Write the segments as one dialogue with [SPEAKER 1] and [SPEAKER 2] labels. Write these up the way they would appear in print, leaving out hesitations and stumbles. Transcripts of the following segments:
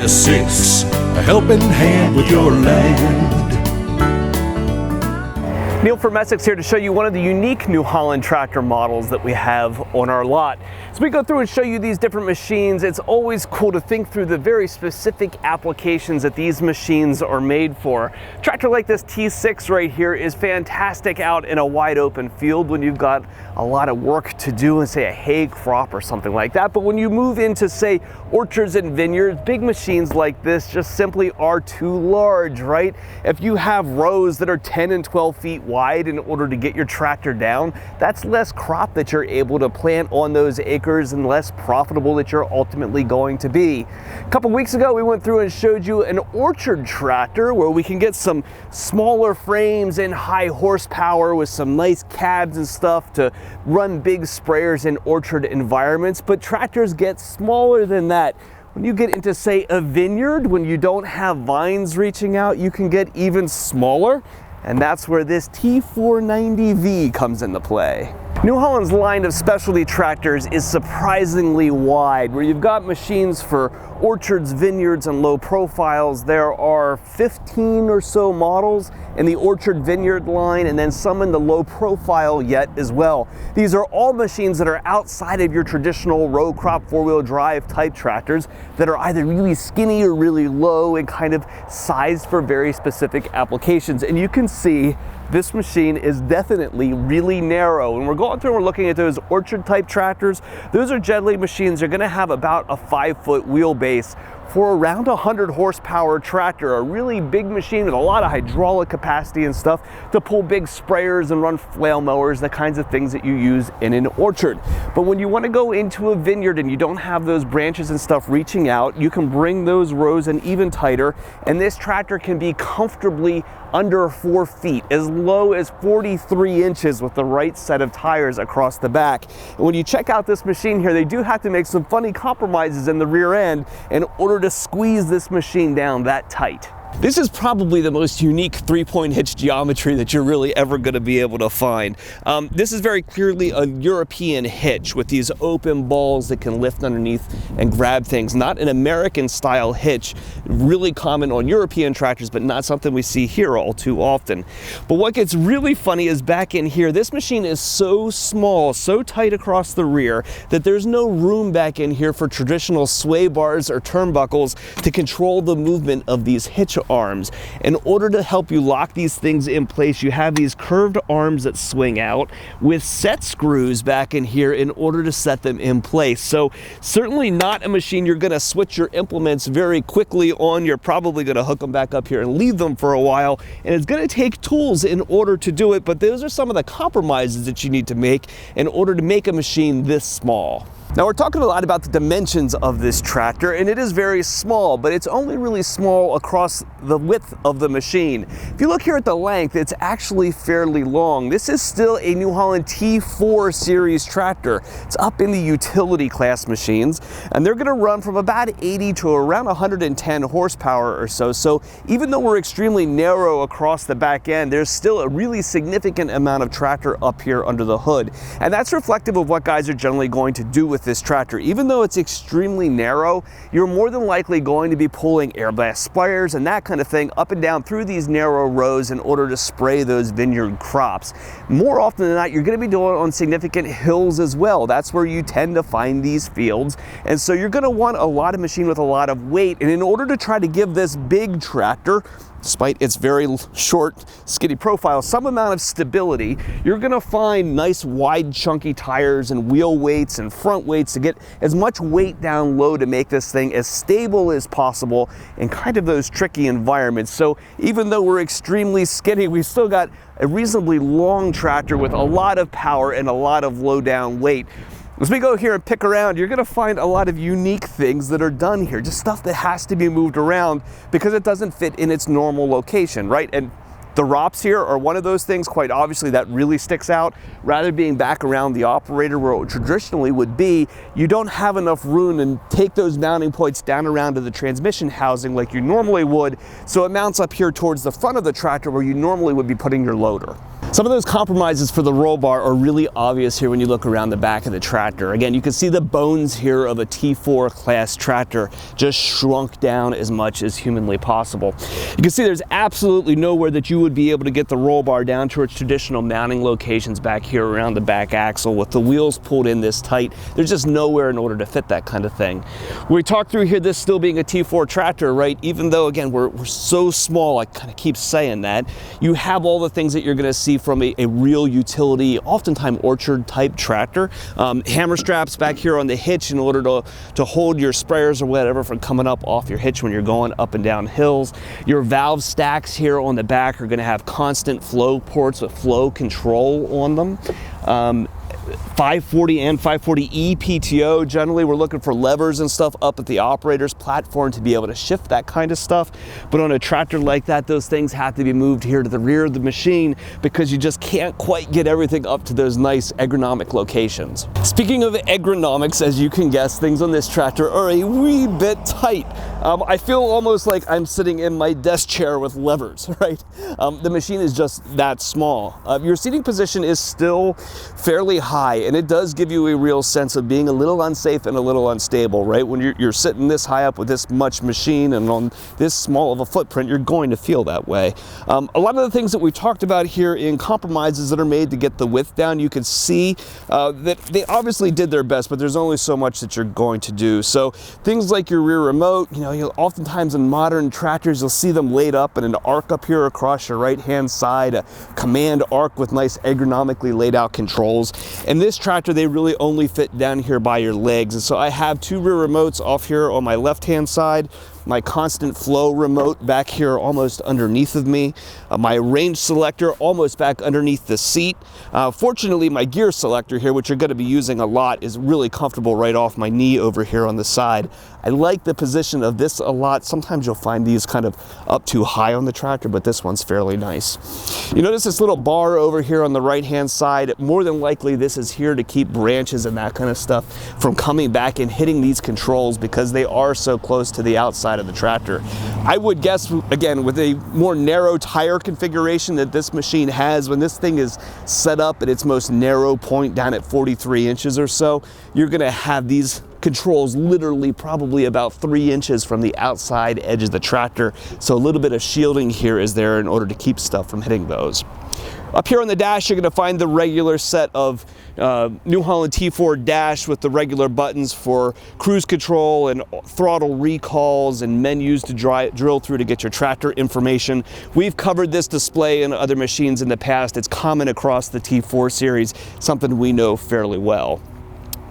[SPEAKER 1] 6, a helping hand with your land.
[SPEAKER 2] Neil from Essex here to show you one of the unique New Holland tractor models that we have on our lot. As we go through and show you these different machines, it's always cool to think through the very specific applications that these machines are made for. A tractor like this T6 right here is fantastic out in a wide open field when you've got a lot of work to do in, say, a hay crop or something like that. But when you move into, say, orchards and vineyards, big machines like this just simply are too large, right? If you have rows that are 10 and 12 feet wide in order to get your tractor down, that's less crop that you're able to plant on those acres and less profitable that you're ultimately going to be. A couple weeks ago, we went through and showed you an orchard tractor where we can get some smaller frames and high horsepower with some nice cabs and stuff to run big sprayers in orchard environments, but tractors get smaller than that. When you get into, say, a vineyard, when you don't have vines reaching out, you can get even smaller. And that's where this T4-V comes into play. New Holland's line of specialty tractors is surprisingly wide, where you've got machines for orchards, vineyards, and low profiles. There are 15 or so models in the orchard vineyard line, and then some in the low profile yet as well. These are all machines that are outside of your traditional row crop four-wheel drive type tractors that are either really skinny or really low and kind of sized for very specific applications. And you can see this machine is definitely really narrow. And we're going through and we're looking at those orchard type tractors. Those are generally machines that are gonna have about a 5-foot wheelbase for around 100 horsepower tractor, a really big machine with a lot of hydraulic capacity and stuff to pull big sprayers and run flail mowers, the kinds of things that you use in an orchard. But when you want to go into a vineyard and you don't have those branches and stuff reaching out, you can bring those rows in even tighter, and this tractor can be comfortably under 4 feet, as low as 43 inches with the right set of tires across the back. And when you check out this machine here, they do have to make some funny compromises in the rear end in order to squeeze this machine down that tight. This is probably the most unique three-point hitch geometry that you're really ever going to be able to find. This is very clearly a European hitch with these open balls that can lift underneath and grab things. Not an American style hitch, really common on European tractors, but not something we see here all too often. But what gets really funny is back in here, this machine is so small, so tight across the rear that there's no room back in here for traditional sway bars or turnbuckles to control the movement of these hitch arms. In order to help you lock these things in place, you have these curved arms that swing out with set screws back in here in order to set them in place. So certainly not a machine you're going to switch your implements very quickly on. You're probably going to hook them back up here and leave them for a while, and it's going to take tools in order to do it, but those are some of the compromises that you need to make in order to make a machine this small. Now, we're talking a lot about the dimensions of this tractor, and it is very small, but it's only really small across the width of the machine. If you look here at the length, it's actually fairly long. This is still a New Holland T4 series tractor. It's up in the utility class machines, and they're gonna run from about 80 to around 110 horsepower or so. So even though we're extremely narrow across the back end, there's still a really significant amount of tractor up here under the hood. And that's reflective of what guys are generally going to do with this tractor. Even though it's extremely narrow, you're more than likely going to be pulling air blast sprayers and that kind of thing up and down through these narrow rows in order to spray those vineyard crops. More often than not, you're going to be doing it on significant hills as well. That's where you tend to find these fields. And so you're going to want a lot of machine with a lot of weight. And in order to try to give this big tractor, despite its very short, skinny profile, some amount of stability, you're gonna find nice, wide, chunky tires and wheel weights and front weights to get as much weight down low to make this thing as stable as possible in kind of those tricky environments. So even though we're extremely skinny, we've still got a reasonably long tractor with a lot of power and a lot of low down weight. As we go here and pick around, you're gonna find a lot of unique things that are done here, just stuff that has to be moved around because it doesn't fit in its normal location, right? And the ROPS here are one of those things, quite obviously, that really sticks out. Rather than being back around the operator where it traditionally would be, you don't have enough room to take those mounting points down around to the transmission housing like you normally would, so it mounts up here towards the front of the tractor where you normally would be putting your loader. Some of those compromises for the roll bar are really obvious here when you look around the back of the tractor. Again, you can see the bones here of a T4 class tractor just shrunk down as much as humanly possible. You can see there's absolutely nowhere that you would be able to get the roll bar down to its traditional mounting locations back here around the back axle with the wheels pulled in this tight. There's just nowhere in order to fit that kind of thing. We talked through here this still being a T4 tractor, right? Even though, again, we're so small, I kind of keep saying that, you have all the things that you're going to see from a real utility, oftentimes orchard type tractor. Hammer straps back here on the hitch in order to hold your sprayers or whatever from coming up off your hitch when you're going up and down hills. Your valve stacks here on the back are going to have constant flow ports with flow control on them. 540 and 540E PTO. Generally, we're looking for levers and stuff up at the operator's platform to be able to shift that kind of stuff. But on a tractor like that, those things have to be moved here to the rear of the machine because you just can't quite get everything up to those nice ergonomic locations. Speaking of ergonomics, as you can guess, things on this tractor are a wee bit tight. I feel almost like I'm sitting in my desk chair with levers, right? The machine is just that small. Your seating position is still fairly high, and it does give you a real sense of being a little unsafe and a little unstable, right? When you're sitting this high up with this much machine and on this small of a footprint, you're going to feel that way. A lot of the things that we talked about here in compromises that are made to get the width down, you can see that they obviously did their best, but there's only so much that you're going to do. So things like your rear remote, you'll oftentimes in modern tractors, you'll see them laid up in an arc up here across your right-hand side, a command arc with nice ergonomically laid out controls. And this tractor, they really only fit down here by your legs. And so I have two rear remotes off here on my left-hand side, my constant flow remote back here almost underneath of me, my range selector almost back underneath the seat. Fortunately, my gear selector here, which you're going to be using a lot, is really comfortable right off my knee over here on the side. I like the position of this a lot. Sometimes you'll find these kind of up too high on the tractor, but this one's fairly nice. You notice this little bar over here on the right-hand side. More than likely, this is here to keep branches and that kind of stuff from coming back and hitting these controls because they are so close to the outside of the tractor. I would guess, again, with a more narrow tire configuration that this machine has, when this thing is set up at its most narrow point down at 43 inches or so, you're going to have these controls literally probably about 3 inches from the outside edge of the tractor. So a little bit of shielding here is there in order to keep stuff from hitting those. Up here on the dash, you're going to find the regular set of New Holland T4 dash with the regular buttons for cruise control and throttle recalls and menus to drill through to get your tractor information. We've covered this display in other machines in the past. It's common across the T4 series, something we know fairly well.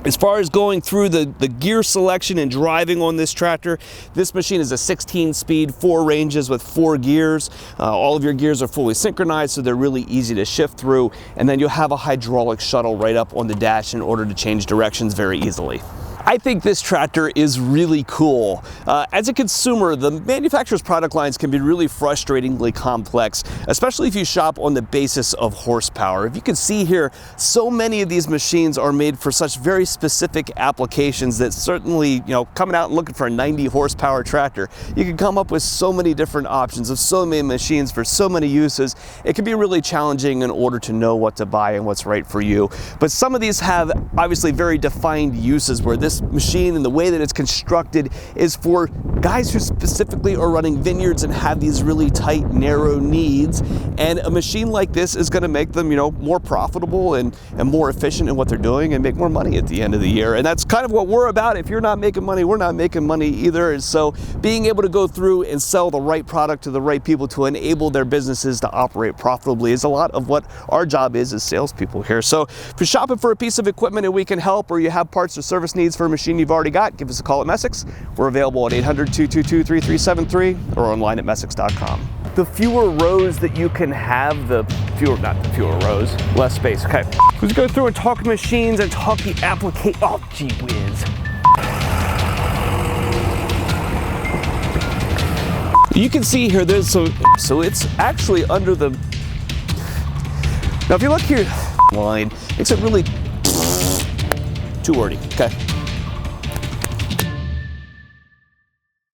[SPEAKER 2] As far as going through the gear selection and driving on this tractor, this machine is a 16-speed, 4 ranges with 4 gears. All of your gears are fully synchronized, so they're really easy to shift through. And then you'll have a hydraulic shuttle right up on the dash in order to change directions very easily. I think this tractor is really cool. As a consumer, the manufacturer's product lines can be really frustratingly complex, especially if you shop on the basis of horsepower. If you can see here, so many of these machines are made for such very specific applications that certainly, coming out and looking for a 90 horsepower tractor, you can come up with so many different options of so many machines for so many uses. It can be really challenging in order to know what to buy and what's right for you. But some of these have obviously very defined uses where this machine and the way that it's constructed is for guys who specifically are running vineyards and have these really tight, narrow needs. And a machine like this is going to make them, more profitable and more efficient in what they're doing and make more money at the end of the year. And that's kind of what we're about. If you're not making money, we're not making money either. And so being able to go through and sell the right product to the right people to enable their businesses to operate profitably is a lot of what our job is as salespeople here. So if you're shopping for a piece of equipment and we can help, or you have parts or service needs for a machine you've already got, give us a call at Messick's. We're available at 800-222-3373 or online at Messick's.com. The fewer rows that you can have, less space, okay. Let's go through and talk machines and talk the application. Oh, gee whiz. You can see here, there's so it's actually under the, now if you look here, line, makes it really too wordy, okay.